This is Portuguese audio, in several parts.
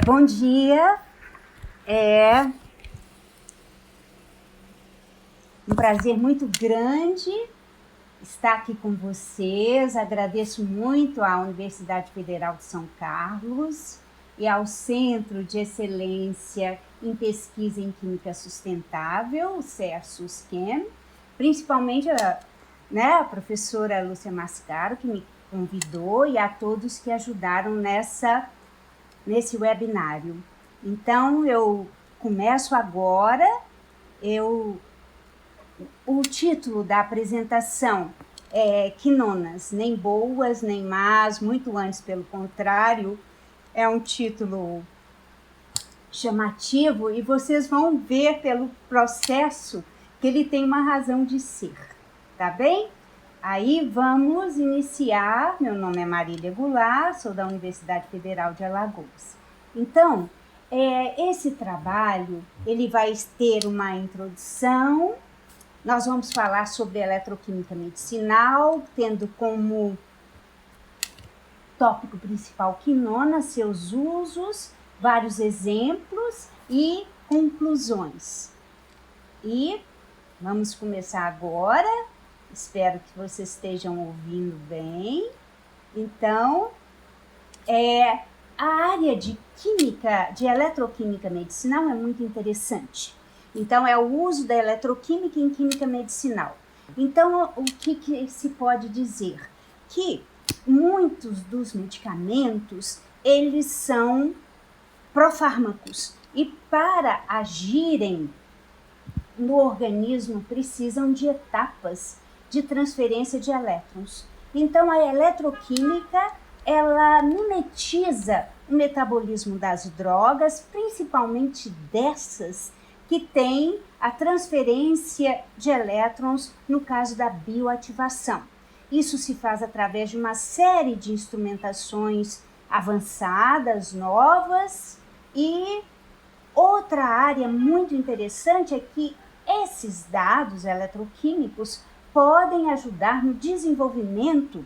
Bom dia, é um prazer muito grande estar aqui com vocês. Agradeço muito à Universidade Federal de São Carlos e ao Centro de Excelência em Pesquisa em Química Sustentável, o CERSUSQUEM, principalmente a professora Lúcia Mascaro, que me convidou, e a todos que ajudaram nesse webinário. Então, eu começo agora. O título da apresentação é Quinonas, nem boas nem más, muito antes pelo contrário. É um título chamativo e vocês vão ver pelo processo que ele tem uma razão de ser, tá bem? Aí vamos iniciar. Meu nome é Marília Goulart, sou da Universidade Federal de Alagoas. Então, esse trabalho, ele vai ter uma introdução. Nós vamos falar sobre eletroquímica medicinal, tendo como tópico principal quinona, seus usos, vários exemplos e conclusões. E vamos começar agora. Espero que vocês estejam ouvindo bem. Então, a área de química, de eletroquímica medicinal é muito interessante. Então, é o uso da eletroquímica em química medicinal. Então, o que se pode dizer? Que muitos dos medicamentos, eles são profármacos. E para agirem no organismo, precisam de etapas de transferência de elétrons. Então, a eletroquímica, ela mimetiza o metabolismo das drogas, principalmente dessas que têm a transferência de elétrons no caso da bioativação. Isso se faz através de uma série de instrumentações avançadas, novas, e outra área muito interessante é que esses dados eletroquímicos podem ajudar no desenvolvimento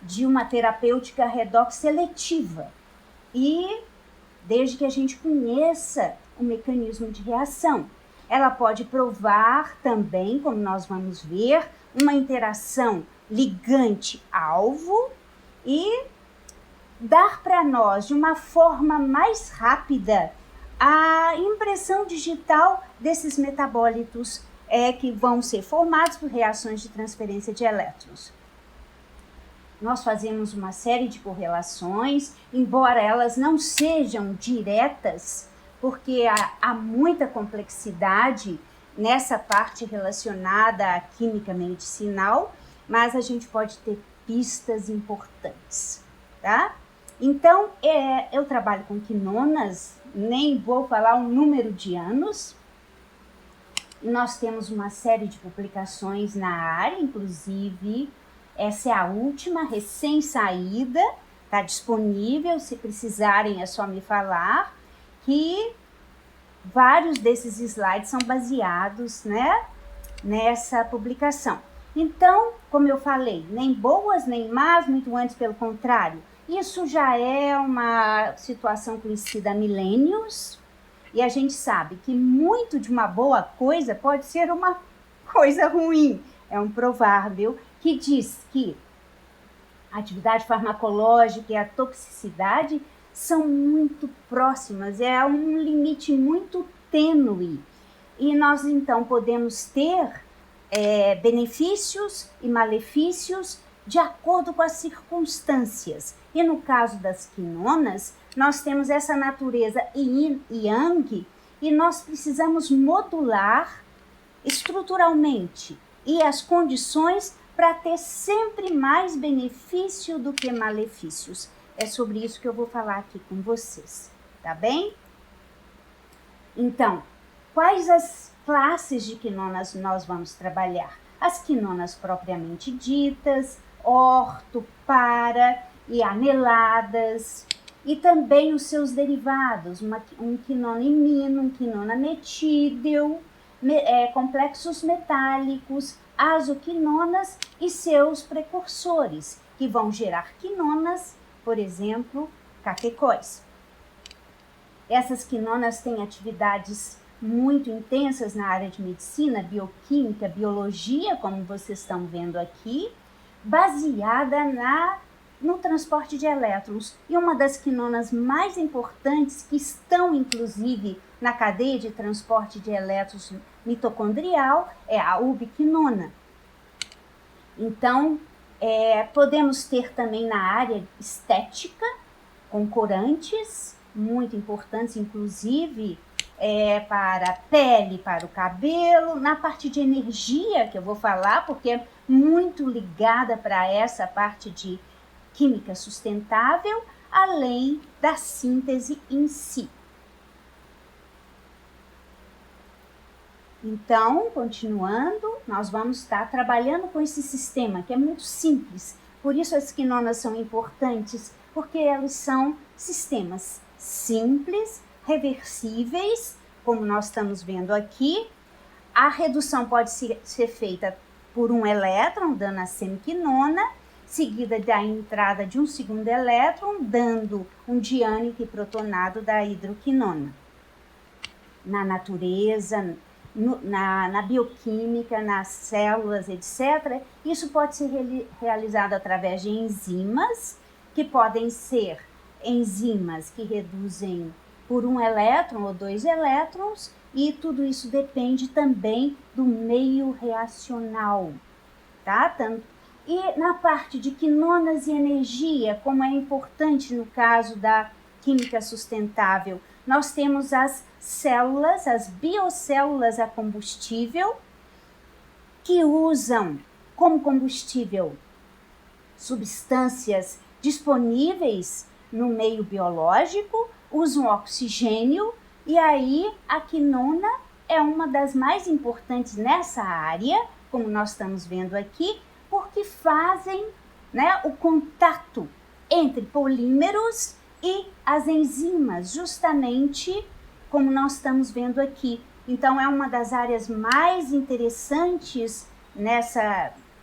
de uma terapêutica redox seletiva, e desde que a gente conheça o mecanismo de reação. Ela pode provar também, como nós vamos ver, uma interação ligante-alvo e dar para nós, de uma forma mais rápida, a impressão digital desses metabólitos que vão ser formados por reações de transferência de elétrons. Nós fazemos uma série de correlações, embora elas não sejam diretas, porque há muita complexidade nessa parte relacionada à química medicinal, mas a gente pode ter pistas importantes, tá? Então, eu trabalho com quinonas, nem vou falar um número de anos. Nós temos uma série de publicações na área, inclusive essa é a última, recém-saída, está disponível, se precisarem é só me falar, que vários desses slides são baseados, nessa publicação. Então, como eu falei, nem boas nem más, muito antes pelo contrário. Isso já é uma situação conhecida há milênios, e a gente sabe que muito de uma boa coisa pode ser uma coisa ruim. É um provérbio que diz que a atividade farmacológica e a toxicidade são muito próximas, é um limite muito tênue. E nós, então, podemos ter benefícios e malefícios de acordo com as circunstâncias. E no caso das quinonas, nós temos essa natureza yin e yang, e nós precisamos modular estruturalmente e as condições para ter sempre mais benefício do que malefícios. É sobre isso que eu vou falar aqui com vocês, tá bem? Então, quais as classes de quinonas nós vamos trabalhar? As quinonas propriamente ditas, orto, para e aneladas, e também os seus derivados, um quinona imino, um quinona metídeo, complexos metálicos, azoquinonas e seus precursores, que vão gerar quinonas, por exemplo, caquecóis. Essas quinonas têm atividades muito intensas na área de medicina, bioquímica, biologia, como vocês estão vendo aqui, baseada no transporte de elétrons. E uma das quinonas mais importantes, que estão inclusive na cadeia de transporte de elétrons mitocondrial, é a ubiquinona. Então, podemos ter também na área estética, com corantes muito importantes, inclusive para a pele, para o cabelo, na parte de energia, que eu vou falar, porque é muito ligada para essa parte de química sustentável, além da síntese em si. Então, continuando, nós vamos estar trabalhando com esse sistema, que é muito simples. Por isso as quinonas são importantes, porque elas são sistemas simples, reversíveis, como nós estamos vendo aqui. A redução pode ser feita por um elétron, dando a semiquinona, seguida da entrada de um segundo elétron, dando um diânico protonado da hidroquinona. Na natureza, na bioquímica, nas células, etc., isso pode ser realizado através de enzimas, que podem ser enzimas que reduzem por um elétron ou 2 elétrons, e tudo isso depende também do meio reacional, tá? E na parte de quinonas e energia, como é importante no caso da química sustentável, nós temos as células, as biocélulas a combustível, que usam como combustível substâncias disponíveis no meio biológico, usam oxigênio, e aí a quinona é uma das mais importantes nessa área, como nós estamos vendo aqui, porque fazem, né, o contato entre polímeros e as enzimas, justamente como nós estamos vendo aqui. Então, é uma das áreas mais interessantes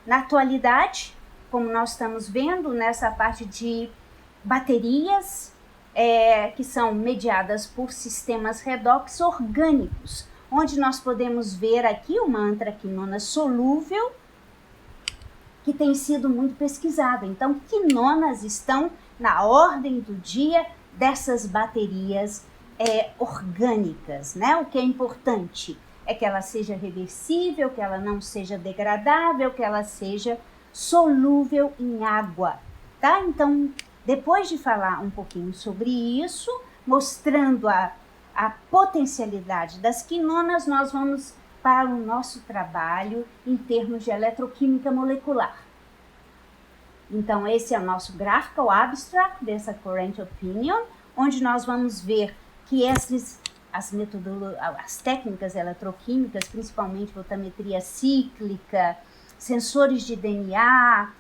na atualidade, como nós estamos vendo, nessa parte de baterias, que são mediadas por sistemas redox orgânicos, onde nós podemos ver aqui uma antraquinona solúvel, que tem sido muito pesquisada. Então, quinonas estão na ordem do dia dessas baterias orgânicas, né? O que é importante é que ela seja reversível, que ela não seja degradável, que ela seja solúvel em água, tá? Então, depois de falar um pouquinho sobre isso, mostrando a potencialidade das quinonas, nós vamos para o nosso trabalho em termos de eletroquímica molecular. Então, esse é o nosso Graphical Abstract dessa Current Opinion, onde nós vamos ver que as técnicas eletroquímicas, principalmente voltametria cíclica, sensores de DNA,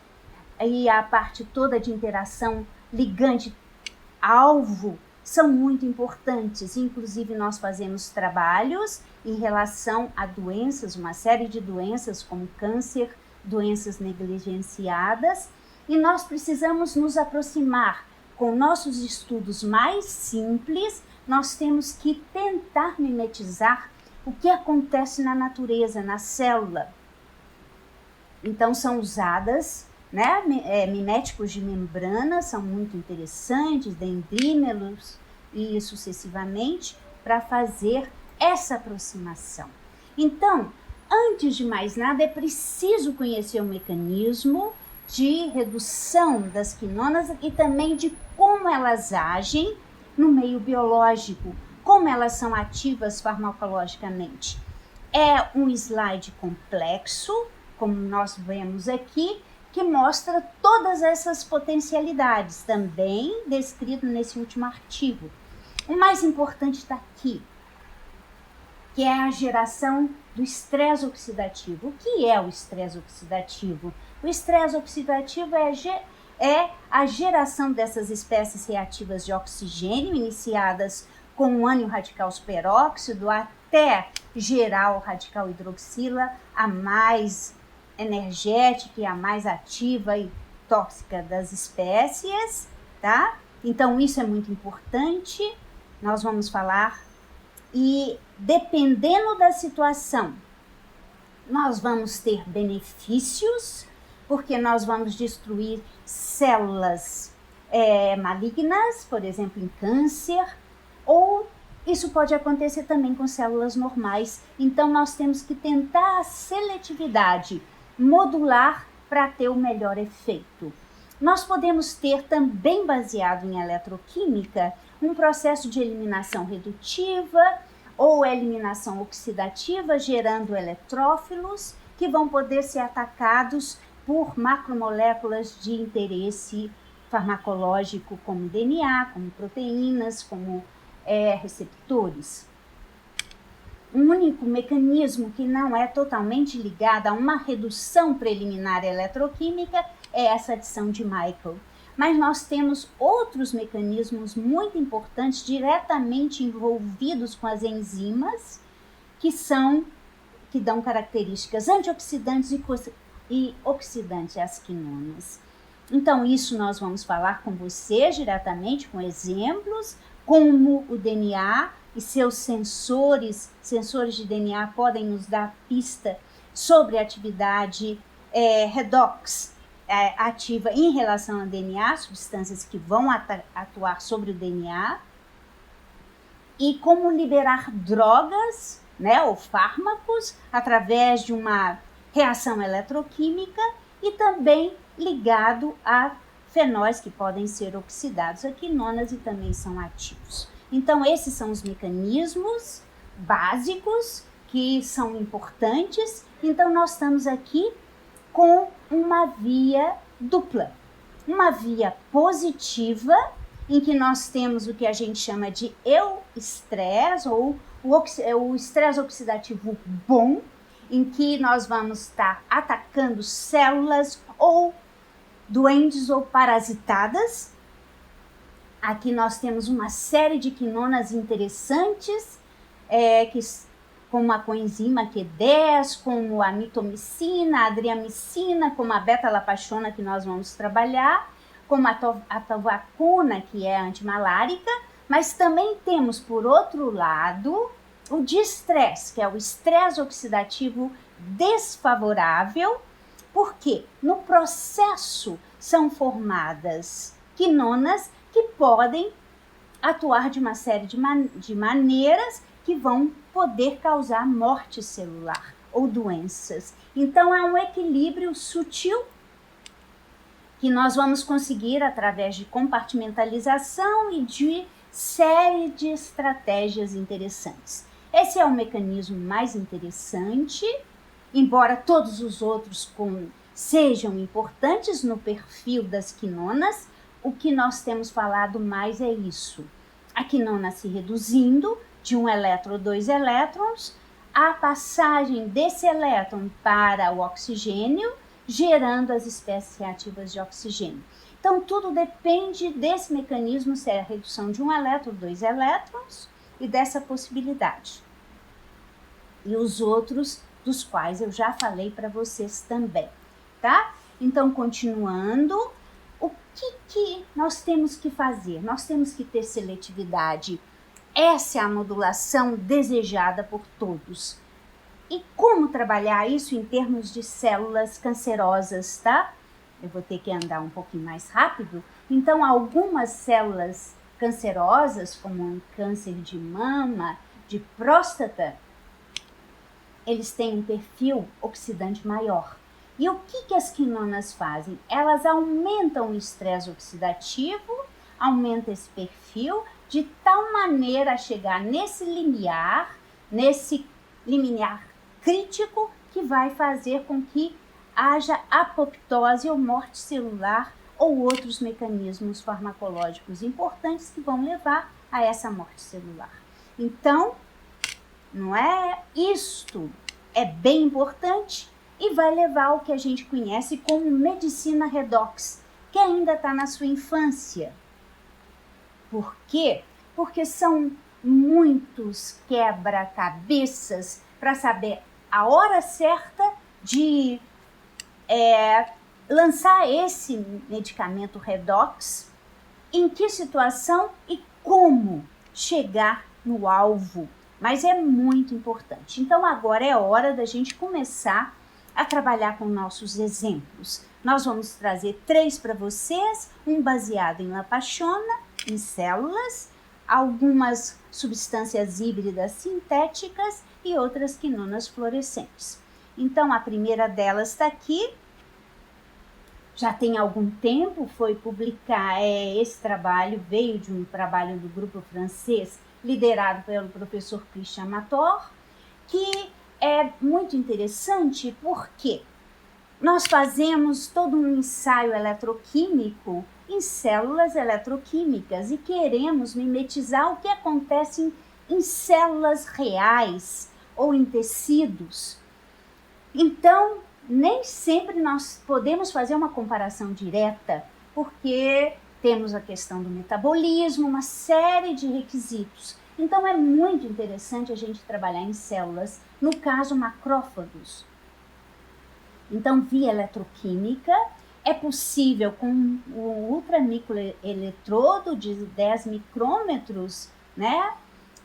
e a parte toda de interação ligante-alvo, são muito importantes. Inclusive, nós fazemos trabalhos em relação a doenças, uma série de doenças como câncer, doenças negligenciadas, e nós precisamos nos aproximar. Com nossos estudos mais simples, nós temos que tentar mimetizar o que acontece na natureza, na célula. Então, são usadas, né, miméticos de membrana, são muito interessantes, dendrímeros e sucessivamente, para fazer essa aproximação. Então, antes de mais nada, é preciso conhecer o mecanismo de redução das quinonas e também de como elas agem no meio biológico, como elas são ativas farmacologicamente. É um slide complexo, como nós vemos aqui, que mostra todas essas potencialidades, também descrito nesse último artigo. O mais importante está aqui, que é a geração do estresse oxidativo. O que é o estresse oxidativo? O estresse oxidativo é a geração dessas espécies reativas de oxigênio, iniciadas com o ânion radical superóxido, até gerar o radical hidroxila, a mais energética e a mais ativa e tóxica das espécies, tá? Então, isso é muito importante. nós vamos falar, e dependendo da situação, nós vamos ter benefícios, porque nós vamos destruir células malignas, por exemplo, em câncer, ou isso pode acontecer também com células normais. Então, nós temos que tentar a seletividade modular para ter o melhor efeito. Nós podemos ter também, baseado em eletroquímica, um processo de eliminação redutiva ou eliminação oxidativa, gerando eletrófilos que vão poder ser atacados por macromoléculas de interesse farmacológico, como DNA, como proteínas, como receptores. Um único mecanismo que não é totalmente ligado a uma redução preliminar eletroquímica é essa adição de Michael. Mas nós temos outros mecanismos muito importantes diretamente envolvidos com as enzimas que dão características antioxidantes e oxidantes às quinonas. Então, isso nós vamos falar com você diretamente, com exemplos, como o DNA e seus sensores de DNA podem nos dar pista sobre a atividade redox ativa em relação ao DNA, substâncias que vão atuar sobre o DNA, e como liberar drogas, ou fármacos através de uma reação eletroquímica, e também ligado a fenóis que podem ser oxidados a quinonas e também são ativos. Então, esses são os mecanismos básicos que são importantes. Então, nós estamos aqui com uma via dupla. Uma via positiva, em que nós temos o que a gente chama de euestresse, ou o estresse oxidativo bom, em que nós vamos estar atacando células ou doentes ou parasitadas. Aqui nós temos uma série de quinonas interessantes, como a coenzima Q10, como a mitomicina, a adriamicina, como a beta-lapachona, que nós vamos trabalhar, como a tovacuna, que é antimalárica, mas também temos, por outro lado, o distresse, que é o estresse oxidativo desfavorável, porque no processo são formadas quinonas que podem atuar de uma série de maneiras que vão poder causar morte celular ou doenças. Então, é um equilíbrio sutil que nós vamos conseguir através de compartimentalização e de série de estratégias interessantes. Esse é o mecanismo mais interessante, embora todos os outros sejam importantes no perfil das quinonas. O que nós temos falado mais é isso: a quinona se reduzindo de um elétron ou 2 elétrons, a passagem desse elétron para o oxigênio, gerando as espécies reativas de oxigênio. Então, tudo depende desse mecanismo, se é a redução de um elétron ou 2 elétrons, e dessa possibilidade. E os outros, dos quais eu já falei para vocês também, tá? Então, continuando, o que nós temos que fazer? Nós temos que ter seletividade. Essa é a modulação desejada por todos. E como trabalhar isso em termos de células cancerosas, tá? Eu vou ter que andar um pouquinho mais rápido. Então, algumas células cancerosas, como o câncer de mama, de próstata, eles têm um perfil oxidante maior. E o que as quinonas fazem? Elas aumentam o estresse oxidativo, aumentam esse perfil, de tal maneira a chegar nesse limiar crítico, que vai fazer com que haja apoptose ou morte celular ou outros mecanismos farmacológicos importantes que vão levar a essa morte celular. Então, não é? Isto é bem importante e vai levar ao que a gente conhece como medicina redox, que ainda está na sua infância. Por quê? Porque são muitos quebra-cabeças para saber a hora certa de lançar esse medicamento redox, em que situação e como chegar no alvo, mas é muito importante. Então agora é hora da gente começar a trabalhar com nossos exemplos. Nós vamos trazer 3 para vocês, um baseado em La Pachola, em células, algumas substâncias híbridas sintéticas e outras quinonas fluorescentes. Então a primeira delas está aqui, já tem algum tempo, foi publicar, esse trabalho veio de um trabalho do grupo francês, liderado pelo professor Christian Mator, que é muito interessante porque nós fazemos todo um ensaio eletroquímico em células eletroquímicas e queremos mimetizar o que acontece em células reais ou em tecidos. Então, nem sempre nós podemos fazer uma comparação direta, porque temos a questão do metabolismo, uma série de requisitos. Então, é muito interessante a gente trabalhar em células, no caso, macrófagos. Então, via eletroquímica, é possível com um ultramicroeletrodo de 10 micrômetros, né,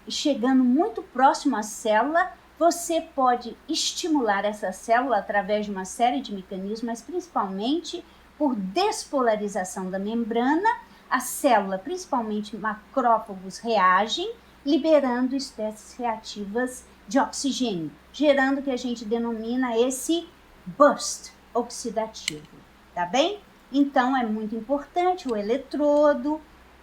chegando muito próximo à célula, você pode estimular essa célula através de uma série de mecanismos, mas principalmente por despolarização da membrana. A célula, principalmente macrófagos, reagem, liberando espécies reativas de oxigênio, gerando o que a gente denomina esse burst oxidativo, tá bem? Então, é muito importante o eletrodo,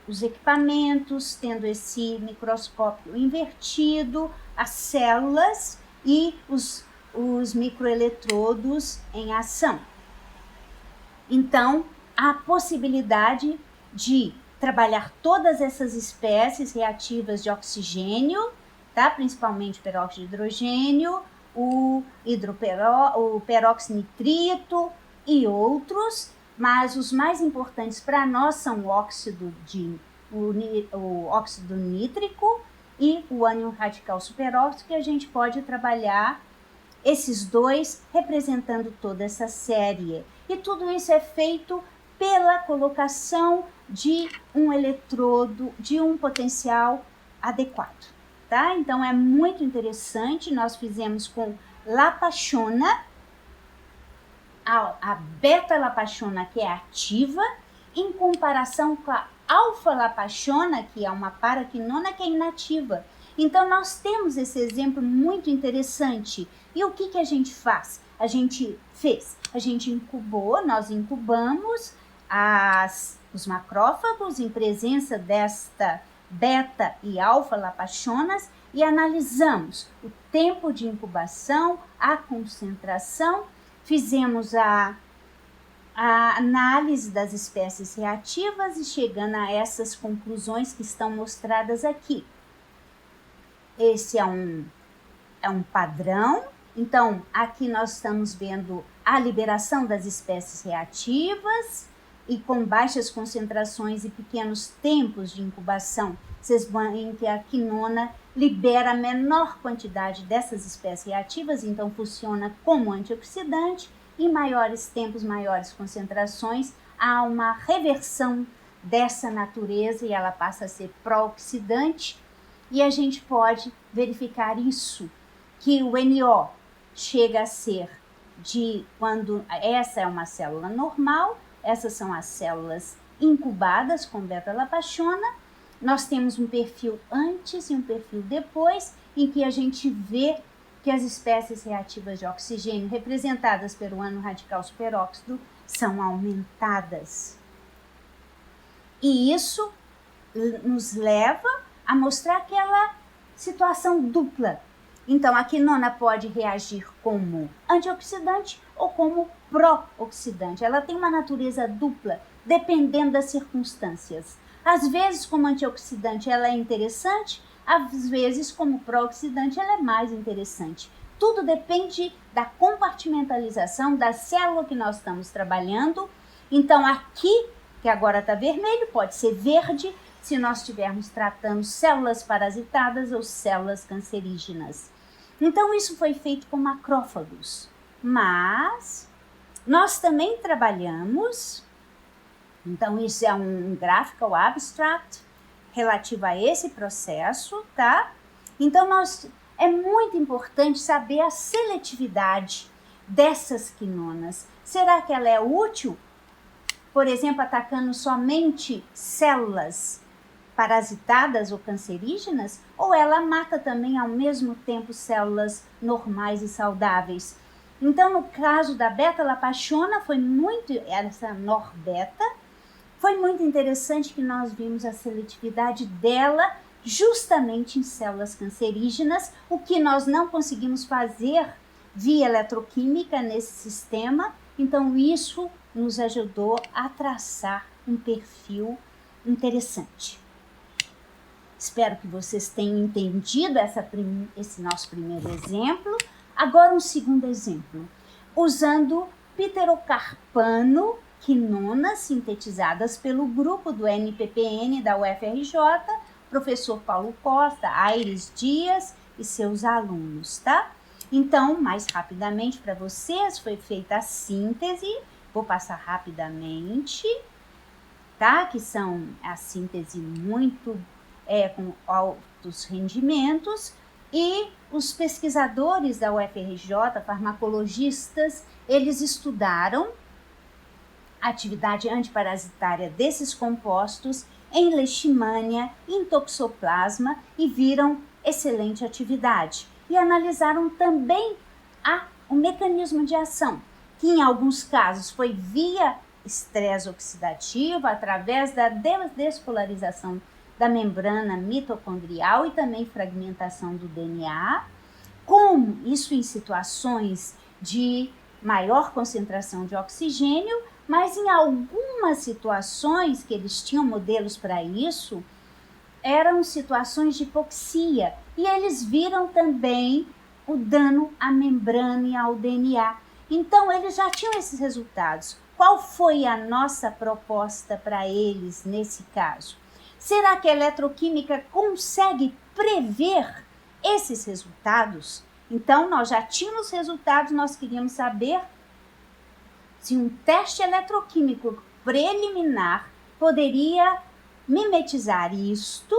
os equipamentos, tendo esse microscópio invertido, as células e os microeletrodos em ação. Então, a possibilidade de trabalhar todas essas espécies reativas de oxigênio, tá? Principalmente o peróxido de hidrogênio, o peróxido nitrito e outros, mas os mais importantes para nós são o óxido nítrico e o ânion radical superóxido, que a gente pode trabalhar esses dois representando toda essa série. E tudo isso é feito pela colocação de um eletrodo, de um potencial adequado, tá? Então é muito interessante, nós fizemos com La Pachola, a beta-La Pachola, que é ativa, em comparação com a alfa-La Pachola, que é uma paraquinona, que é inativa. Então, nós temos esse exemplo muito interessante. E o que a gente faz? A gente incubou, nós incubamos os macrófagos em presença desta beta e alfa-La Pacholas e analisamos o tempo de incubação, a concentração, fizemos a análise das espécies reativas e chegando a essas conclusões que estão mostradas aqui. Esse é um padrão. Então, aqui nós estamos vendo a liberação das espécies reativas e com baixas concentrações e pequenos tempos de incubação. Vocês veem que a quinona libera a menor quantidade dessas espécies reativas, então funciona como antioxidante. Em maiores tempos, maiores concentrações, há uma reversão dessa natureza e ela passa a ser pró-oxidante. E a gente pode verificar isso, que o NO chega a ser quando essa é uma célula normal, essas são as células incubadas com beta-La Pachola. Nós temos um perfil antes e um perfil depois, em que a gente vê que as espécies reativas de oxigênio representadas pelo ânion radical superóxido são aumentadas. E isso nos leva a mostrar aquela situação dupla. Então, a quinona pode reagir como antioxidante ou como pró-oxidante. Ela tem uma natureza dupla, dependendo das circunstâncias. Às vezes, como antioxidante, ela é interessante, às vezes, como pró-oxidante, ela é mais interessante. Tudo depende da compartimentalização da célula que nós estamos trabalhando. Então, aqui, que agora está vermelho, pode ser verde, se nós estivermos tratando células parasitadas ou células cancerígenas. Então, isso foi feito com macrófagos. Mas, nós também trabalhamos, então isso é um graphical abstract, relativa a esse processo, tá? Então, é muito importante saber a seletividade dessas quinonas. Será que ela é útil, por exemplo, atacando somente células parasitadas ou cancerígenas, ou ela mata também ao mesmo tempo células normais e saudáveis? Então, no caso da beta-lactona, essa NOR-beta, foi muito interessante que nós vimos a seletividade dela justamente em células cancerígenas, o que nós não conseguimos fazer via eletroquímica nesse sistema. Então, isso nos ajudou a traçar um perfil interessante. Espero que vocês tenham entendido esse nosso primeiro exemplo. Agora um segundo exemplo, usando pterocarpano, quinonas sintetizadas pelo grupo do NPPN da UFRJ, professor Paulo Costa, Aires Dias e seus alunos, tá? Então, mais rapidamente para vocês, foi feita a síntese, vou passar rapidamente, tá? Que são a síntese muito com altos rendimentos, e os pesquisadores da UFRJ, farmacologistas, eles estudaram a atividade antiparasitária desses compostos em leishmania e em toxoplasma e viram excelente atividade. E analisaram também o mecanismo de ação, que em alguns casos foi via estresse oxidativo, através da despolarização da membrana mitocondrial e também fragmentação do DNA, como isso em situações de maior concentração de oxigênio, mas em algumas situações que eles tinham modelos para isso, eram situações de hipoxia, e eles viram também o dano à membrana e ao DNA. Então, eles já tinham esses resultados. Qual foi a nossa proposta para eles nesse caso? Será que a eletroquímica consegue prever esses resultados? Então, nós já tínhamos resultados, nós queríamos saber se um teste eletroquímico preliminar poderia mimetizar isto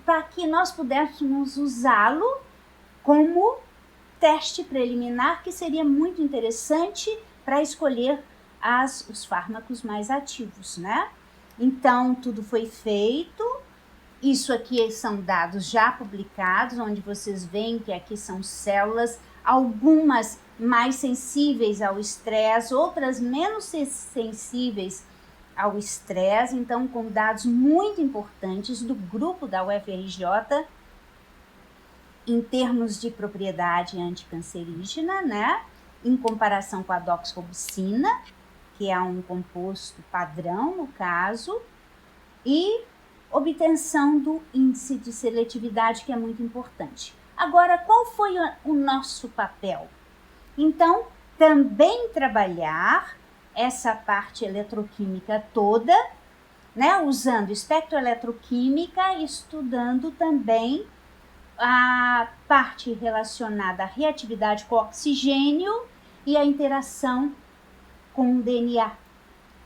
para que nós pudéssemos usá-lo como teste preliminar, que seria muito interessante para escolher os fármacos mais ativos, né? Então, tudo foi feito. Isso aqui são dados já publicados, onde vocês veem que aqui são células, algumas mais sensíveis ao estresse, outras menos sensíveis ao estresse. Então, com dados muito importantes do grupo da UFRJ, em termos de propriedade anticancerígena, né? Em comparação com a doxorubicina, que é um composto padrão no caso, e obtenção do índice de seletividade, que é muito importante. Agora, qual foi o nosso papel? Então, também trabalhar essa parte eletroquímica toda, né, usando espectroeletroquímica, estudando também a parte relacionada à reatividade com oxigênio e a interação com o DNA.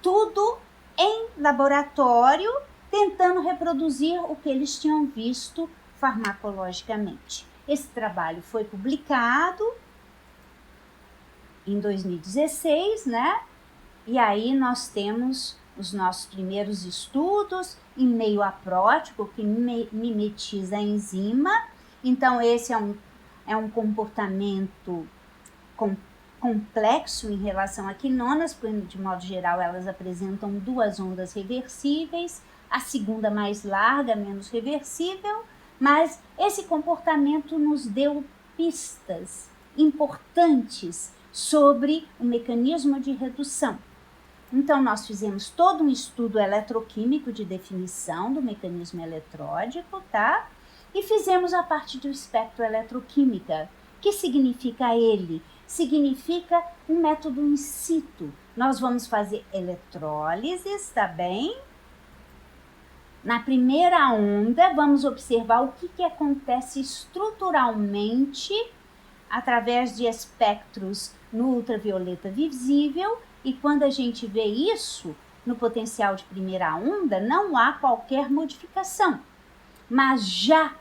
Tudo em laboratório, tentando reproduzir o que eles tinham visto farmacologicamente. Esse trabalho foi publicado em 2016, né? E aí nós temos os nossos primeiros estudos em meio aprótico, que mimetiza a enzima. Então, esse é um comportamento complexo em relação a quinonas, porque, de modo geral, elas apresentam duas ondas reversíveis, a segunda mais larga, menos reversível, mas esse comportamento nos deu pistas importantes sobre o mecanismo de redução. Então, nós fizemos todo um estudo eletroquímico de definição do mecanismo eletródico, tá? E fizemos a parte do espectro eletroquímica. O que significa ele? Significa um método in situ. Nós vamos fazer eletrólises, tá bem? Na primeira onda, vamos observar o que acontece estruturalmente através de espectros no ultravioleta visível, e quando a gente vê isso, no potencial de primeira onda, não há qualquer modificação. Mas já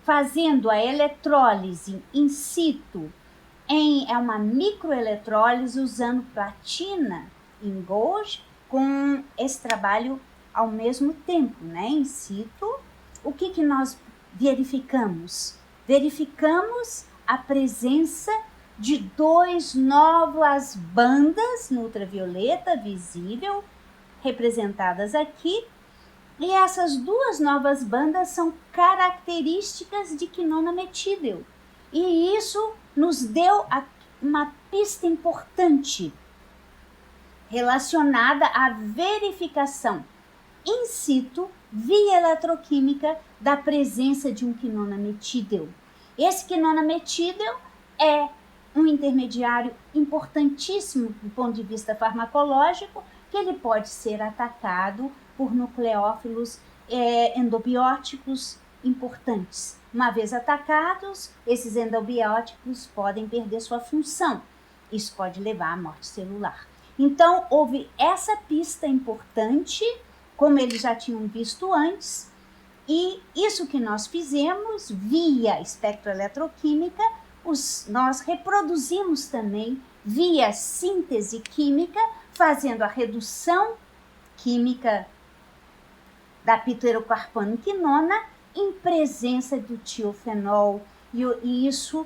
fazendo a eletrólise in situ, é uma microeletrólise usando platina em Golgi, com esse trabalho ao mesmo tempo, né, in situ, o que nós verificamos? Verificamos a presença de 2 novas bandas no ultravioleta visível, representadas aqui, e essas 2 novas bandas são características de quinona metídel. E isso nos deu uma pista importante relacionada à verificação in situ, via eletroquímica, da presença de um quinona metídel. Esse quinona metídel é um intermediário importantíssimo do ponto de vista farmacológico, que ele pode ser atacado por nucleófilos endobióticos importantes. Uma vez atacados, esses endobióticos podem perder sua função. Isso pode levar à morte celular. Então, houve essa pista importante, como eles já tinham visto antes, e isso que nós fizemos via espectroeletroquímica, nós reproduzimos também via síntese química, fazendo a redução química da pterocarpanoquinona em presença do tiofenol, e isso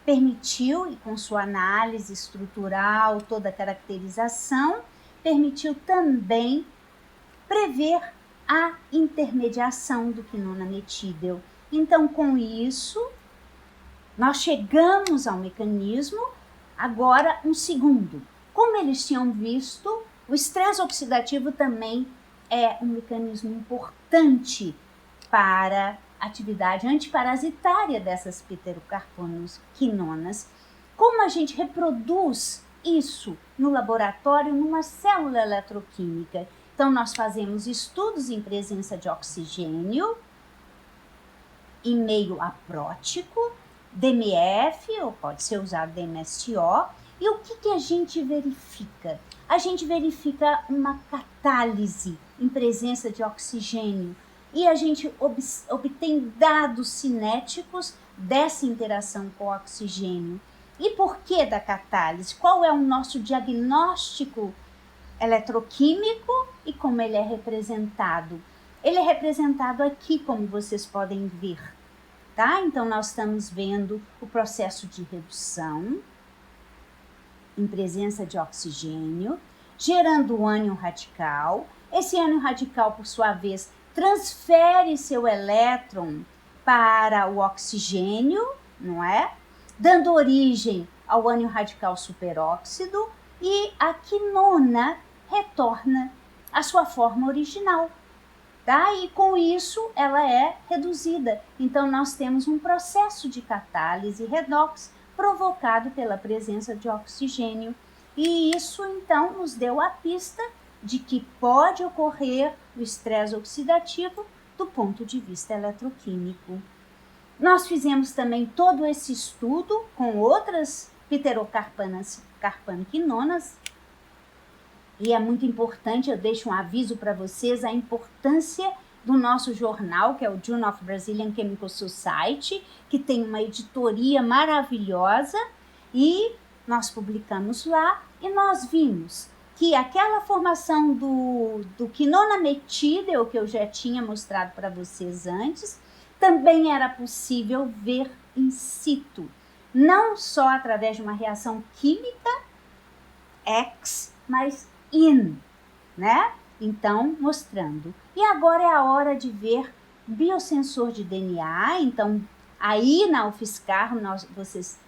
permitiu, e com sua análise estrutural, toda a caracterização, permitiu também prever a intermediação do quinona metídel. Então, com isso, nós chegamos ao mecanismo. Agora, um segundo. Como eles tinham visto, o estresse oxidativo também é um mecanismo importante para a atividade antiparasitária dessas pterocarpanoquinonas. Como a gente reproduz isso no laboratório, numa célula eletroquímica? Então, nós fazemos estudos em presença de oxigênio, em meio aprótico, DMF, ou pode ser usado DMSO. E o que a gente verifica? A gente verifica uma catálise em presença de oxigênio e a gente obtém dados cinéticos dessa interação com o oxigênio. E por que da catálise? Qual é o nosso diagnóstico eletroquímico e como ele é representado? Ele é representado aqui, como vocês podem ver, tá? Então, nós estamos vendo o processo de redução em presença de oxigênio, gerando o ânion radical. Esse ânion radical, por sua vez, transfere seu elétron para o oxigênio, não é? Dando origem ao ânion radical superóxido, e a quinona retorna à sua forma original, tá? E com isso ela é reduzida. Então, nós temos um processo de catálise redox provocado pela presença de oxigênio. E isso, então, nos deu a pista de que pode ocorrer o estresse oxidativo do ponto de vista eletroquímico. Nós fizemos também todo esse estudo com outras pterocarpanoquinonas, e é muito importante, eu deixo um aviso para vocês, a importância do nosso jornal, que é o Journal of Brazilian Chemical Society, que tem uma editoria maravilhosa, e nós publicamos lá, e nós vimos que aquela formação do quinona metídel, que eu já tinha mostrado para vocês antes, também era possível ver in situ, não só através de uma reação química ex, mas in, né? Então, mostrando. E agora é a hora de ver biosensor de DNA. Então, aí na UFSCar, vocês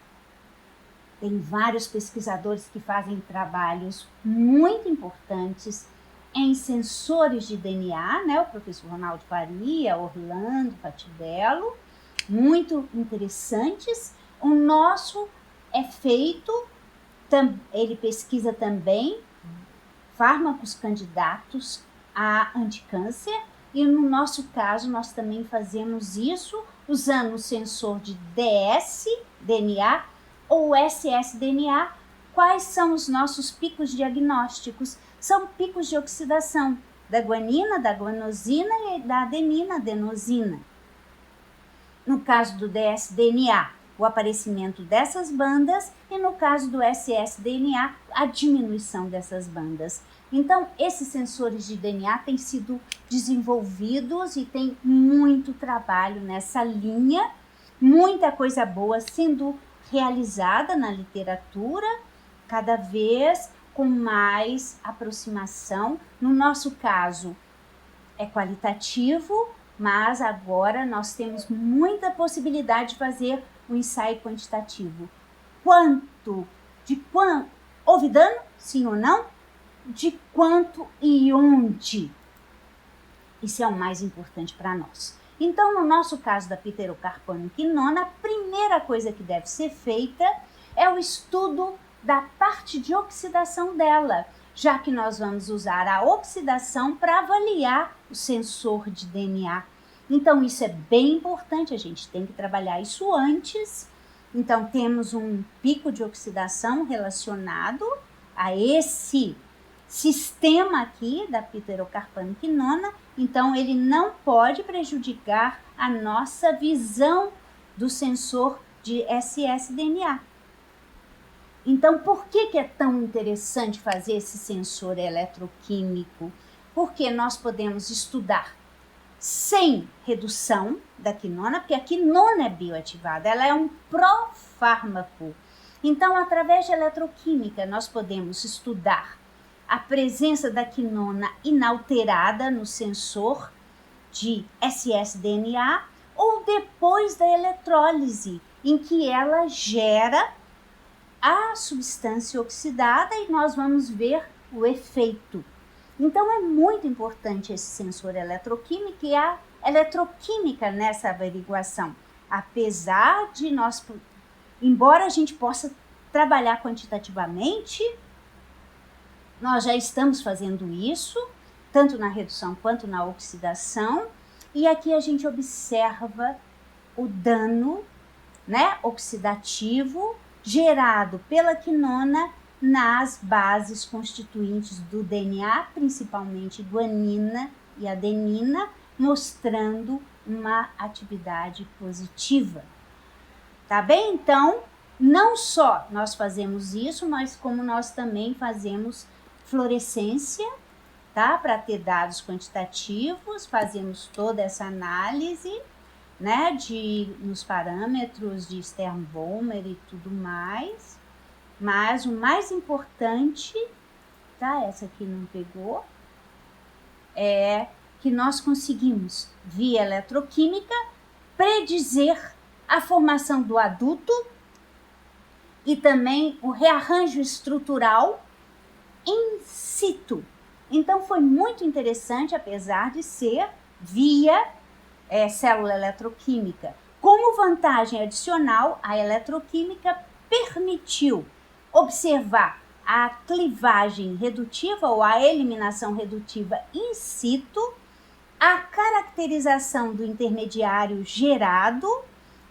têm vários pesquisadores que fazem trabalhos muito importantes em sensores de DNA, né? O professor Ronaldo Faria, Orlando Fativello, muito interessantes. O nosso é feito, ele pesquisa também fármacos candidatos a anticâncer, e no nosso caso nós também fazemos isso usando o sensor de DS-DNA ou SS-DNA. Quais são os nossos picos diagnósticos? são picos de oxidação da guanina, da guanosina e da adenina, adenosina. No caso do dsDNA, o aparecimento dessas bandas, e no caso do ssDNA, a diminuição dessas bandas. Então, esses sensores de DNA têm sido desenvolvidos e tem muito trabalho nessa linha, muita coisa boa sendo realizada na literatura, cada vez com mais aproximação. No nosso caso, é qualitativo, mas agora nós temos muita possibilidade de fazer um ensaio quantitativo. Houve dano? Sim ou não? De quanto e onde? Isso é o mais importante para nós. Então, no nosso caso da pterocarpanoquinona, a primeira coisa que deve ser feita é o estudo da parte de oxidação dela, já que nós vamos usar a oxidação para avaliar o sensor de DNA. Então, isso é bem importante, a gente tem que trabalhar isso antes. Então, temos um pico de oxidação relacionado a esse sistema aqui da pterocarpanoquinona, então ele não pode prejudicar a nossa visão do sensor de ssDNA. Então, por que é tão interessante fazer esse sensor eletroquímico? Porque nós podemos estudar sem redução da quinona, porque a quinona é bioativada, ela é um profármaco. Então, através de eletroquímica, nós podemos estudar a presença da quinona inalterada no sensor de ssDNA ou depois da eletrólise, em que ela gera a substância oxidada e nós vamos ver o efeito. Então, é muito importante esse sensor eletroquímico e a eletroquímica nessa averiguação. Apesar de embora a gente possa trabalhar quantitativamente, nós já estamos fazendo isso, tanto na redução quanto na oxidação, e aqui a gente observa o dano, né, oxidativo gerado pela quinona nas bases constituintes do DNA, principalmente guanina e adenina, mostrando uma atividade positiva. Tá bem? Então, não só nós fazemos isso, mas como nós também fazemos fluorescência, tá? Para ter dados quantitativos, fazemos toda essa análise, né, nos parâmetros de Sternböhmer e tudo mais. Mas o mais importante, tá? Essa aqui não pegou, é que nós conseguimos, via eletroquímica, predizer a formação do adulto e também o rearranjo estrutural in situ. Então, foi muito interessante, apesar de ser via célula eletroquímica. Como vantagem adicional, a eletroquímica permitiu observar a clivagem redutiva ou a eliminação redutiva in situ, a caracterização do intermediário gerado,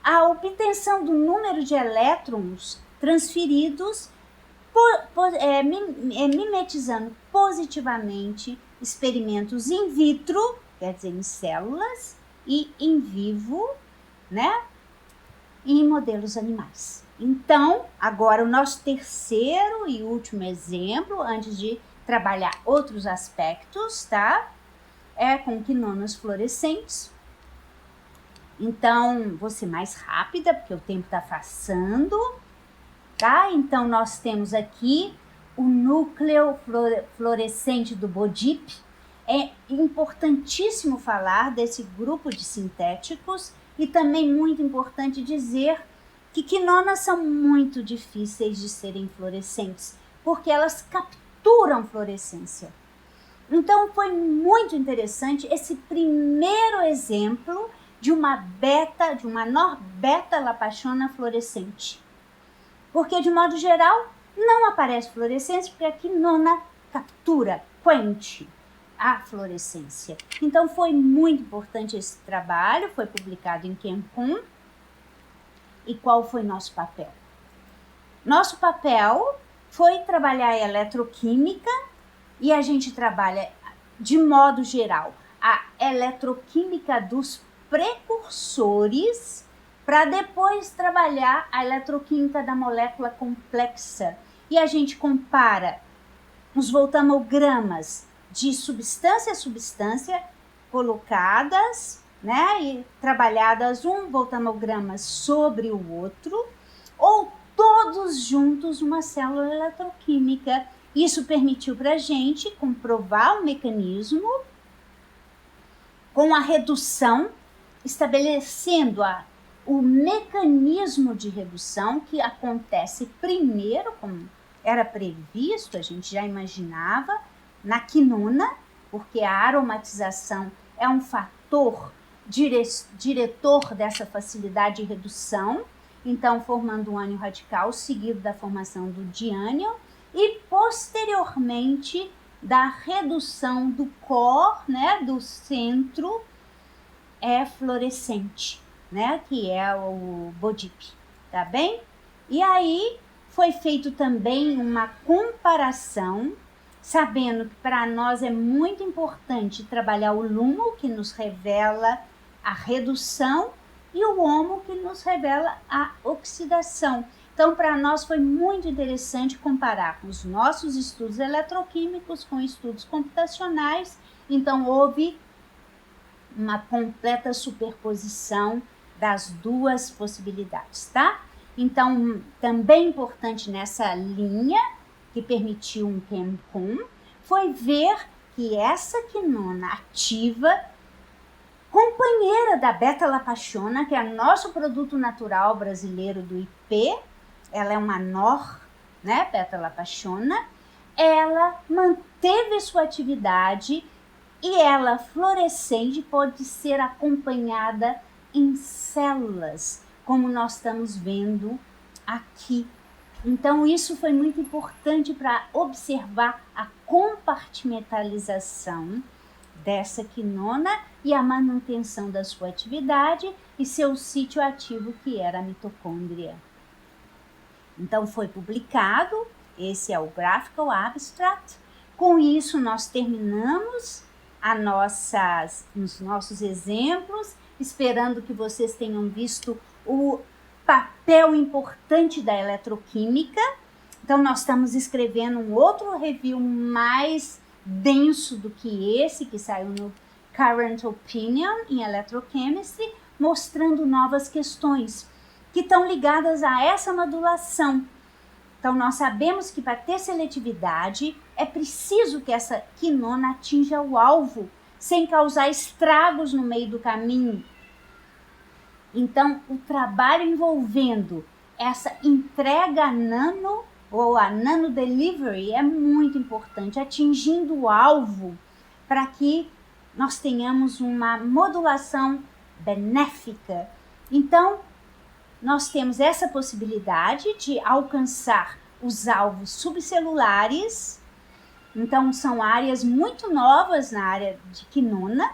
a obtenção do número de elétrons transferidos, mimetizando positivamente experimentos in vitro, quer dizer, em células, e in vivo, né, em modelos animais. Então, agora o nosso terceiro e último exemplo, antes de trabalhar outros aspectos, tá? É com quinonas fluorescentes. Então, vou ser mais rápida, porque o tempo está passando, tá? Então, nós temos aqui o núcleo fluorescente do BODIP. É importantíssimo falar desse grupo de sintéticos e também muito importante dizer que quinonas são muito difíceis de serem fluorescentes, porque elas capturam fluorescência. Então, foi muito interessante esse primeiro exemplo de uma Norbeta-Lapachona fluorescente. Porque, de modo geral, não aparece fluorescência, porque a quinona captura, quente, a fluorescência. Então, foi muito importante esse trabalho, foi publicado em Cancún. E qual foi nosso papel? Nosso papel foi trabalhar a eletroquímica e a gente trabalha, de modo geral, a eletroquímica dos precursores para depois trabalhar a eletroquímica da molécula complexa. E a gente compara os voltamogramas de substância a substância colocadas, né, e trabalhadas um voltamograma sobre o outro, ou todos juntos uma célula eletroquímica. Isso permitiu para a gente comprovar o mecanismo com a redução, estabelecendo o mecanismo de redução que acontece primeiro, como era previsto, a gente já imaginava, na quinona, porque a aromatização é um fator diretor dessa facilidade de redução, então formando um ânion radical seguido da formação do diânion e posteriormente da redução do core, né, do centro fluorescente, né, que é o BODIP, tá bem? E aí foi feito também uma comparação, sabendo que para nós é muito importante trabalhar o LUMO, que nos revela a redução, e o HOMO, que nos revela a oxidação. Então, para nós foi muito interessante comparar os nossos estudos eletroquímicos com estudos computacionais. Então, houve uma completa superposição das duas possibilidades, tá? Então, também importante nessa linha, que permitiu um ChemCon, foi ver que essa quinona ativa, companheira da beta-lapachona, que é nosso produto natural brasileiro do IP, ela é uma NOR, né, beta-lapachona, ela manteve sua atividade e ela fluorescente pode ser acompanhada em células, como nós estamos vendo aqui. Então, isso foi muito importante para observar a compartimentalização dessa quinona e a manutenção da sua atividade e seu sítio ativo, que era a mitocôndria. Então, foi publicado, esse é o Graphical Abstract. Com isso, nós terminamos os nossos exemplos, esperando que vocês tenham visto o papel importante da eletroquímica. Então, nós estamos escrevendo um outro review mais denso do que esse, que saiu no Current Opinion em Electrochemistry, mostrando novas questões que estão ligadas a essa modulação. Então, nós sabemos que para ter seletividade é preciso que essa quinona atinja o alvo sem causar estragos no meio do caminho. Então, o trabalho envolvendo essa entrega nano ou a nano delivery é muito importante, atingindo o alvo para que nós tenhamos uma modulação benéfica. Então, nós temos essa possibilidade de alcançar os alvos subcelulares. Então, são áreas muito novas na área de quinona.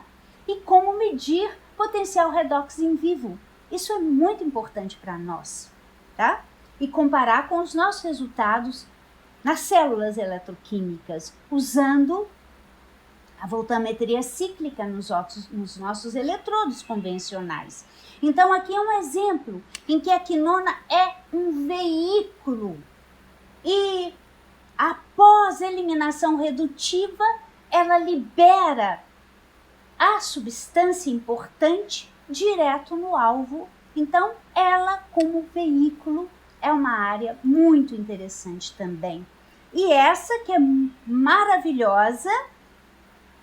E como medir potencial redox em vivo. Isso é muito importante para nós, tá? E comparar com os nossos resultados nas células eletroquímicas, usando a voltametria cíclica nos nossos eletrodos convencionais. Então, aqui é um exemplo em que a quinona é um veículo e, após eliminação redutiva, ela libera a substância importante direto no alvo. Então, ela, como veículo, é uma área muito interessante também. E essa que é maravilhosa,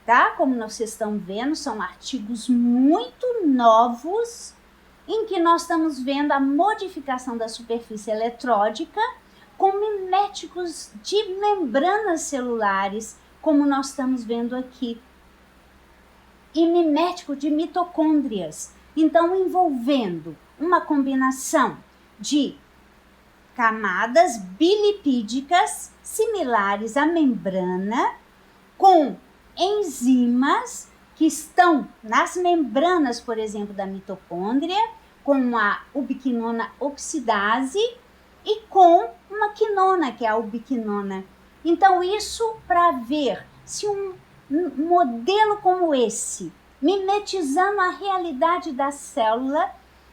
tá? Como vocês estão vendo, são artigos muito novos em que nós estamos vendo a modificação da superfície eletródica com miméticos de membranas celulares, como nós estamos vendo aqui, e mimético de mitocôndrias. Então, envolvendo uma combinação de camadas bilipídicas similares à membrana, com enzimas que estão nas membranas, por exemplo, da mitocôndria, com a ubiquinona oxidase e com uma quinona, que é a ubiquinona. Então, isso para ver se um modelo como esse, mimetizando a realidade da célula,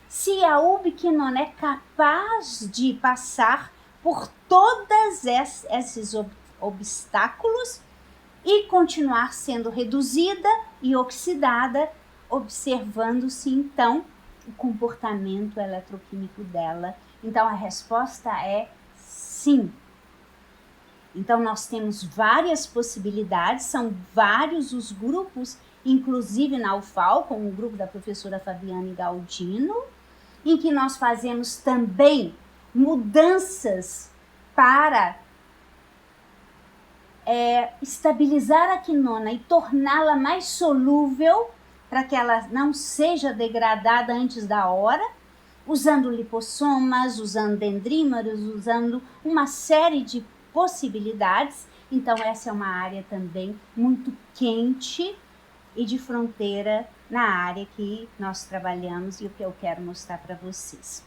se a ubiquinona é capaz de passar por todos esses obstáculos e continuar sendo reduzida e oxidada, observando-se então o comportamento eletroquímico dela. Então a resposta é sim. Então nós temos várias possibilidades, são vários os grupos, inclusive na UFAL, como o grupo da professora Fabiane Galdino, em que nós fazemos também mudanças para estabilizar a quinona e torná-la mais solúvel para que ela não seja degradada antes da hora, usando lipossomas, usando dendrímeros, usando uma série de possibilidades. Então essa é uma área também muito quente e de fronteira na área que nós trabalhamos e o que eu quero mostrar para vocês.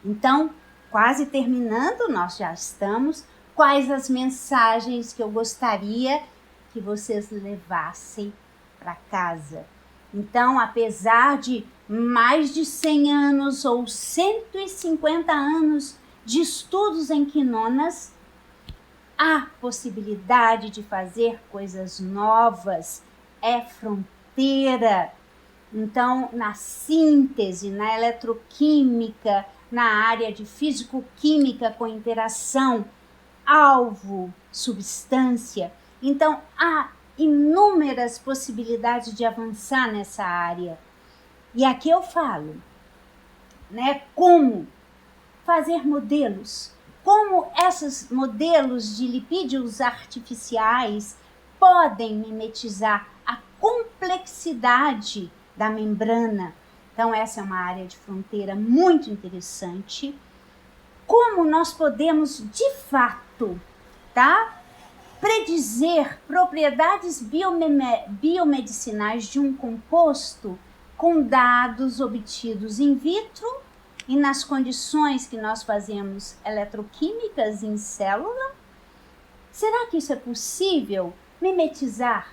Então, quase terminando, nós já estamos. Quais as mensagens que eu gostaria que vocês levassem para casa? Então, apesar de mais de 100 anos ou 150 anos de estudos em quinonas, há possibilidade de fazer coisas novas, é fronteira. Então, na síntese, na eletroquímica, na área de físico-química com interação, alvo, substância. Então, há inúmeras possibilidades de avançar nessa área. E aqui eu falo, né, como fazer modelos, como esses modelos de lipídios artificiais podem mimetizar a complexidade da membrana. Então, essa é uma área de fronteira muito interessante. Como nós podemos, de fato, tá, predizer propriedades biomedicinais de um composto com dados obtidos in vitro e nas condições que nós fazemos eletroquímicas em célula? Será que isso é possível mimetizar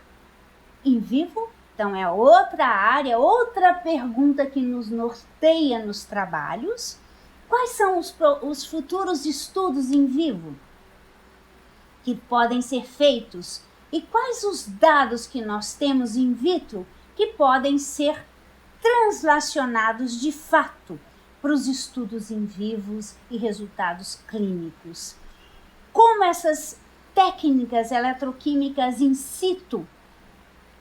em vivo? Então é outra área, outra pergunta que nos norteia nos trabalhos. Quais são os futuros estudos em vivo que podem ser feitos? E quais os dados que nós temos in vitro que podem ser translacionados de fato para os estudos em vivos e resultados clínicos? Como essas técnicas eletroquímicas in situ,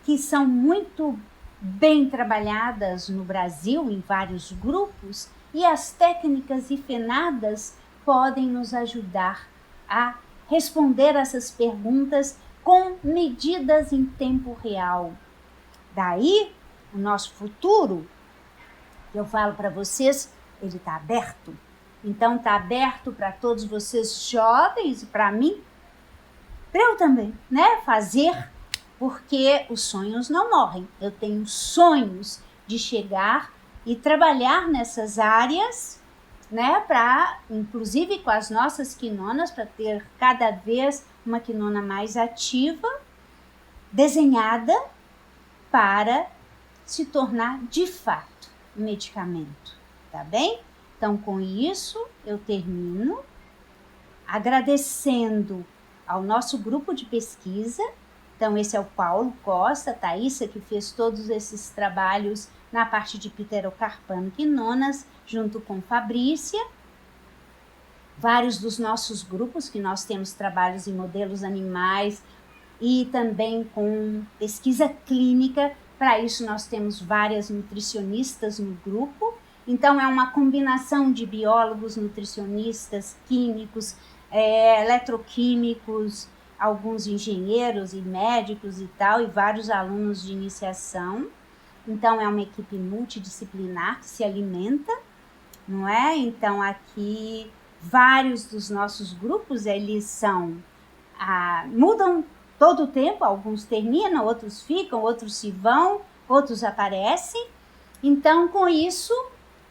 que são muito bem trabalhadas no Brasil em vários grupos, e as técnicas hifenadas podem nos ajudar a responder essas perguntas com medidas em tempo real. Daí, o nosso futuro, que eu falo para vocês, ele está aberto. Então, está aberto para todos vocês jovens e para mim, para eu também, né, fazer, porque os sonhos não morrem. Eu tenho sonhos de chegar e trabalhar nessas áreas, né, para, inclusive com as nossas quinonas, para ter cada vez uma quinona mais ativa, desenhada para se tornar de fato um medicamento, tá bem? Então, com isso, eu termino agradecendo ao nosso grupo de pesquisa. Então, esse é o Paulo Costa, Thaísa, que fez todos esses trabalhos na parte de pterocarpano quinonas, junto com Fabrícia. Vários dos nossos grupos, que nós temos trabalhos em modelos animais e também com pesquisa clínica. Para isso, nós temos várias nutricionistas no grupo. Então, é uma combinação de biólogos, nutricionistas, químicos, eletroquímicos, alguns engenheiros e médicos e tal, e vários alunos de iniciação. Então, é uma equipe multidisciplinar que se alimenta, não é? Então, aqui, vários dos nossos grupos, eles são, mudam todo o tempo, alguns terminam, outros ficam, outros se vão, outros aparecem. Então, com isso,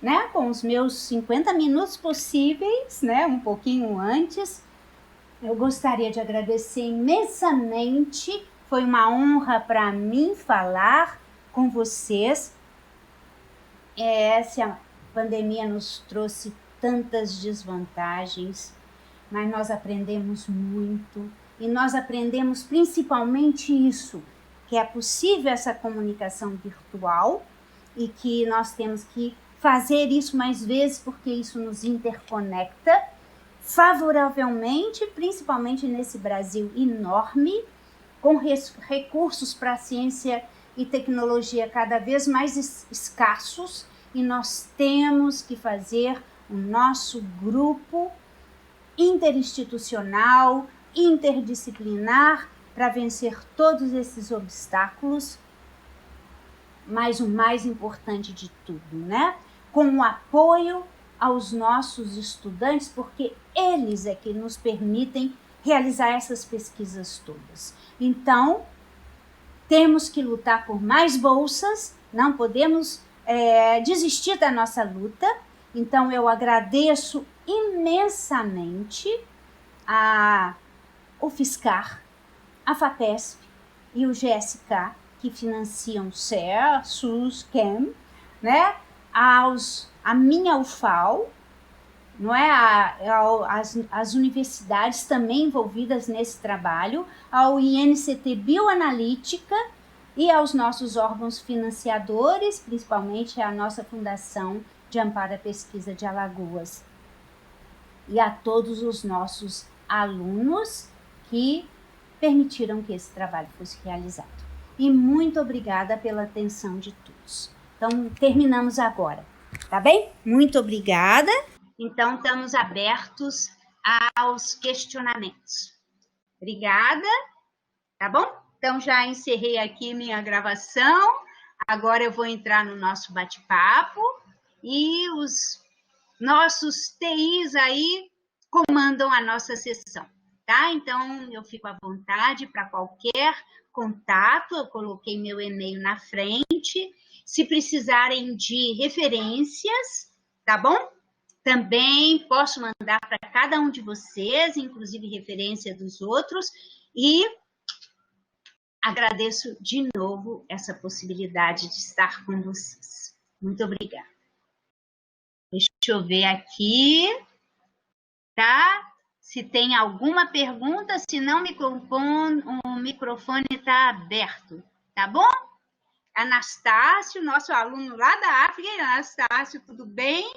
né, com os meus 50 minutos possíveis, né, um pouquinho antes, Eu gostaria de agradecer imensamente. Foi uma honra para mim falar com vocês. Essa pandemia nos trouxe tantas desvantagens, mas nós aprendemos muito. E nós aprendemos principalmente isso, que é possível essa comunicação virtual e que nós temos que fazer isso mais vezes porque isso nos interconecta favoravelmente, principalmente nesse Brasil enorme, com recursos para a ciência e tecnologia cada vez mais escassos, e nós temos que fazer o nosso grupo interinstitucional, interdisciplinar, para vencer todos esses obstáculos, mas o mais importante de tudo, né? Com o apoio aos nossos estudantes, porque eles é que nos permitem realizar essas pesquisas todas. Então, temos que lutar por mais bolsas, não podemos desistir da nossa luta. Então, eu agradeço imensamente o FSCar, a FAPESP e o GSK, que financiam o CER, SUS, CHEM, né? A minha UFAL, não é? As universidades também envolvidas nesse trabalho, ao INCT Bioanalítica e aos nossos órgãos financiadores, principalmente a nossa Fundação de Amparo à Pesquisa de Alagoas, e a todos os nossos alunos que permitiram que esse trabalho fosse realizado. E muito obrigada pela atenção de todos. Então, terminamos agora, tá bem? Muito obrigada. Então, estamos abertos aos questionamentos. Obrigada, tá bom? Então, já encerrei aqui minha gravação. Agora eu vou entrar no nosso bate-papo e os nossos TIs aí comandam a nossa sessão, tá? Então, eu fico à vontade para qualquer contato. Eu coloquei meu e-mail na frente. Se precisarem de referências, tá bom? Também posso mandar para cada um de vocês, inclusive referência dos outros, e agradeço de novo essa possibilidade de estar com vocês. Muito obrigada. Deixa eu ver aqui, tá? Se tem alguma pergunta, se não, o microfone está aberto, tá bom? Anastácio, nosso aluno lá da África. Anastácio, tudo bem?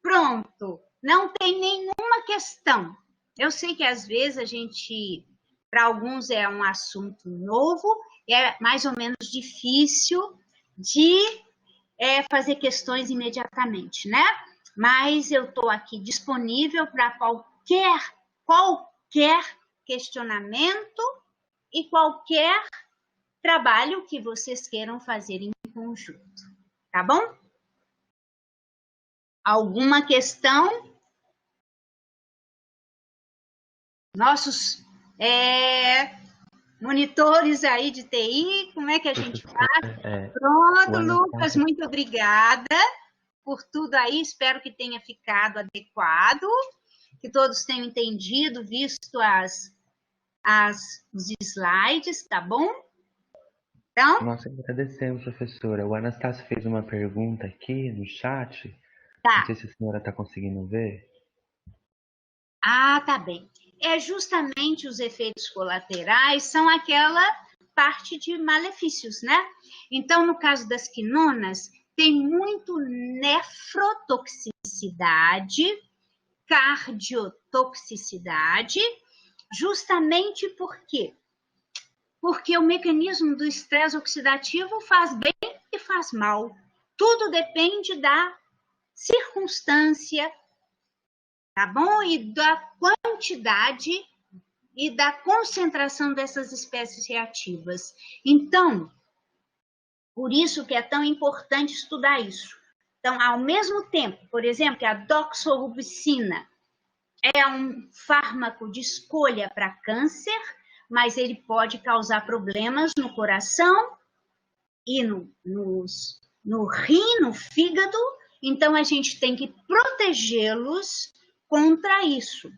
Pronto, não tem nenhuma questão. Eu sei que às vezes a gente, para alguns é um assunto novo, é mais ou menos difícil de fazer questões imediatamente, né? Mas eu estou aqui disponível para qualquer questionamento e qualquer trabalho que vocês queiram fazer em conjunto, tá bom? Alguma questão? Nossos monitores aí de TI, como é que a gente faz? Pronto, Lucas, muito obrigada por tudo aí. Espero que tenha ficado adequado, que todos tenham entendido, visto os slides, tá bom? Então, nós agradecemos, professora. O Anastácio fez uma pergunta aqui no chat. Tá. Não sei se a senhora está conseguindo ver. Ah, tá bem. Justamente os efeitos colaterais são aquela parte de malefícios, né? Então, no caso das quinonas, tem muito nefrotoxicidade, cardiotoxicidade, justamente por quê? Porque o mecanismo do estresse oxidativo faz bem e faz mal. Tudo depende da circunstância, tá bom? E da quantidade e da concentração dessas espécies reativas. Então, por isso que é tão importante estudar isso. Então, ao mesmo tempo, por exemplo, que a doxorubicina é um fármaco de escolha para câncer, mas ele pode causar problemas no coração e no rim, no fígado. Então, a gente tem que protegê-los contra isso.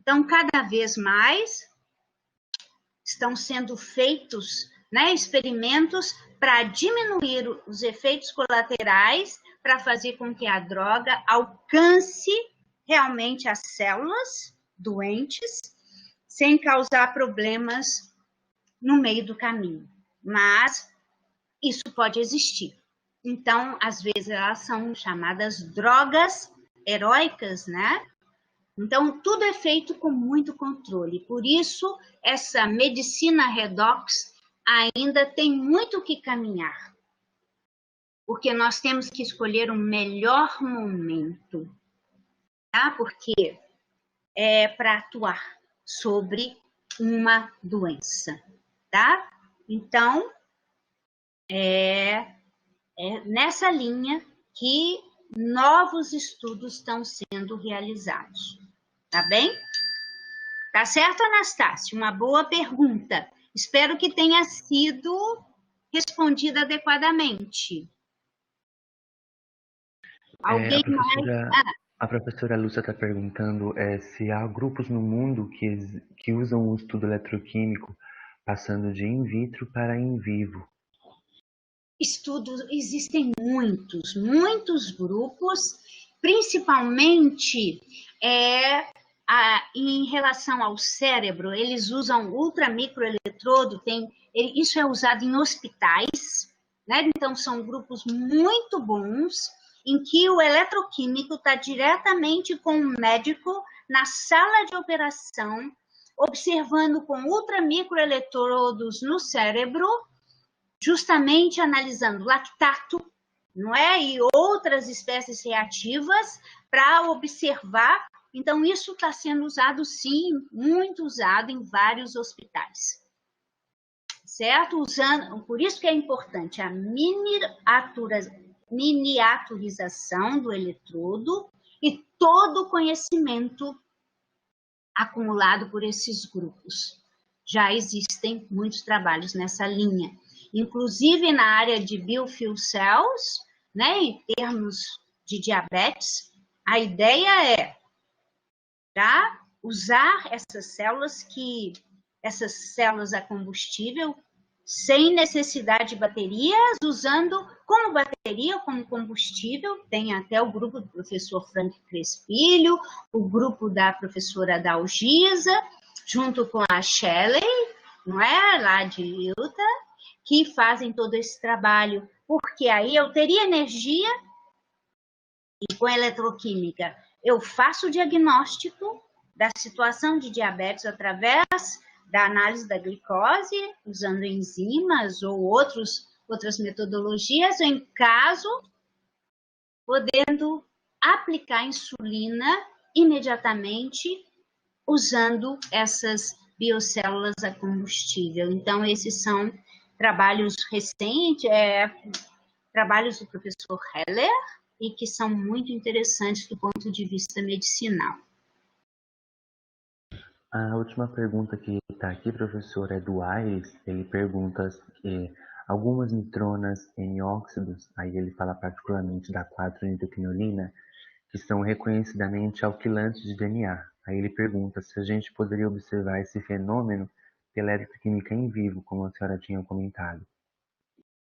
Então, cada vez mais estão sendo feitos, né, experimentos para diminuir os efeitos colaterais, para fazer com que a droga alcance realmente as células doentes, sem causar problemas no meio do caminho. Mas isso pode existir. Então, às vezes, elas são chamadas drogas heróicas, né? Então, tudo é feito com muito controle. Por isso, essa medicina redox ainda tem muito que caminhar. Porque nós temos que escolher o melhor momento, tá? Porque é para atuar sobre uma doença, tá? Então, é nessa linha que novos estudos estão sendo realizados. Tá bem? Tá certo, Anastácia? Uma boa pergunta. Espero que tenha sido respondida adequadamente. Alguém mais? A professora Lúcia está perguntando se há grupos no mundo que usam o estudo eletroquímico passando de in vitro para in vivo. Estudos, existem muitos grupos, principalmente em relação ao cérebro, eles usam ultramicroeletrodo, isso é usado em hospitais, né? Então são grupos muito bons, em que o eletroquímico está diretamente com o médico na sala de operação, observando com ultramicroeletrodos no cérebro, justamente analisando lactato, não é? E outras espécies reativas para observar. Então, isso está sendo usado, sim, muito usado em vários hospitais. Certo? Por isso que é importante a miniaturização do eletrodo e todo o conhecimento acumulado por esses grupos. Já existem muitos trabalhos nessa linha. Inclusive na área de biofuel cells, né, em termos de diabetes, a ideia é usar essas células a combustível sem necessidade de baterias, usando como bateria, como combustível. Tem até o grupo do professor Frank Crespilho, o grupo da professora Dalgisa, junto com a Shelley, não é? Lá de Utah, que fazem todo esse trabalho, porque aí eu teria energia e com a eletroquímica eu faço o diagnóstico da situação de diabetes através da análise da glicose, usando enzimas ou outras metodologias, ou em caso, podendo aplicar insulina imediatamente usando essas biocélulas a combustível. Então, esses são trabalhos recentes, trabalhos do professor Heller, e que são muito interessantes do ponto de vista medicinal. A última pergunta que está aqui, professor, é do Aires. Ele pergunta algumas nitronas em óxidos, aí ele fala particularmente da 4-nitroquinolina, que são reconhecidamente alquilantes de DNA. Aí ele pergunta se a gente poderia observar esse fenômeno pela eletroquímica em vivo, como a senhora tinha comentado.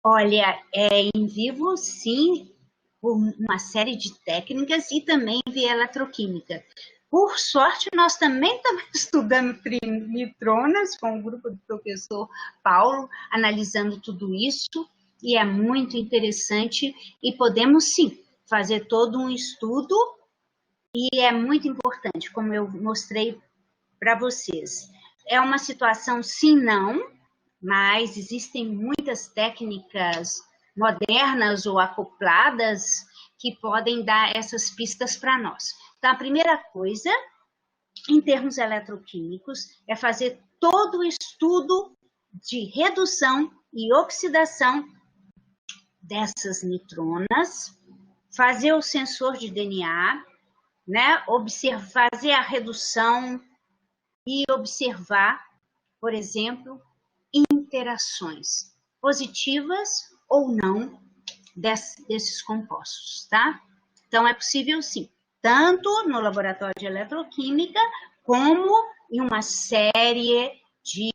Olha, em vivo, sim, por uma série de técnicas e também via eletroquímica. Por sorte, nós também estamos estudando nitronas com o grupo do professor Paulo, analisando tudo isso, e é muito interessante, e podemos, sim, fazer todo um estudo, e é muito importante, como eu mostrei para vocês. É uma situação sim, não, mas existem muitas técnicas modernas ou acopladas que podem dar essas pistas para nós. Então, a primeira coisa, em termos eletroquímicos, é fazer todo o estudo de redução e oxidação dessas nitronas, fazer o sensor de DNA, né? Fazer a redução e observar, por exemplo, interações positivas ou não desses compostos, tá? Então, é possível sim, tanto no laboratório de eletroquímica, como em uma série de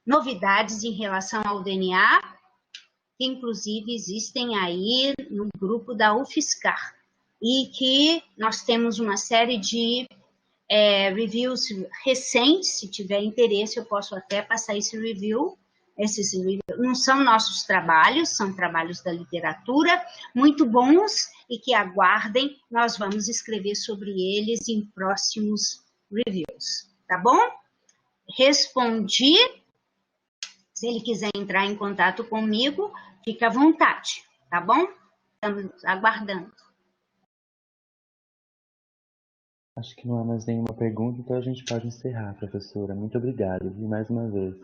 novidades em relação ao DNA, que inclusive existem aí no grupo da UFSCar, e que nós temos uma série de reviews recentes. Se tiver interesse, eu posso até passar esse review. Esses não são nossos trabalhos, são trabalhos da literatura, muito bons, e que aguardem, nós vamos escrever sobre eles em próximos reviews, tá bom? Respondi. Se ele quiser entrar em contato comigo, fica à vontade, tá bom? Estamos aguardando. Acho que não há mais nenhuma pergunta, então a gente pode encerrar, professora. Muito obrigado, e mais uma vez.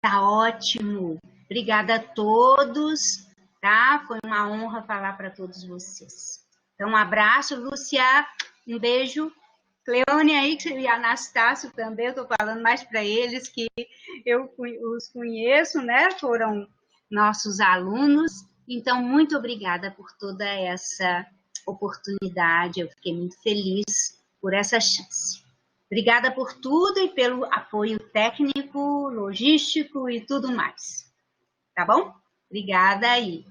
Tá ótimo. Obrigada a todos, tá? Foi uma honra falar para todos vocês. Então, um abraço, Lúcia, um beijo. Cleone aí e Anastácio também, eu estou falando mais para eles, que eu os conheço, né? Foram nossos alunos. Então, muito obrigada por toda essa oportunidade. Eu fiquei muito feliz por essa chance. Obrigada por tudo e pelo apoio técnico, logístico e tudo mais. Tá bom? Obrigada aí.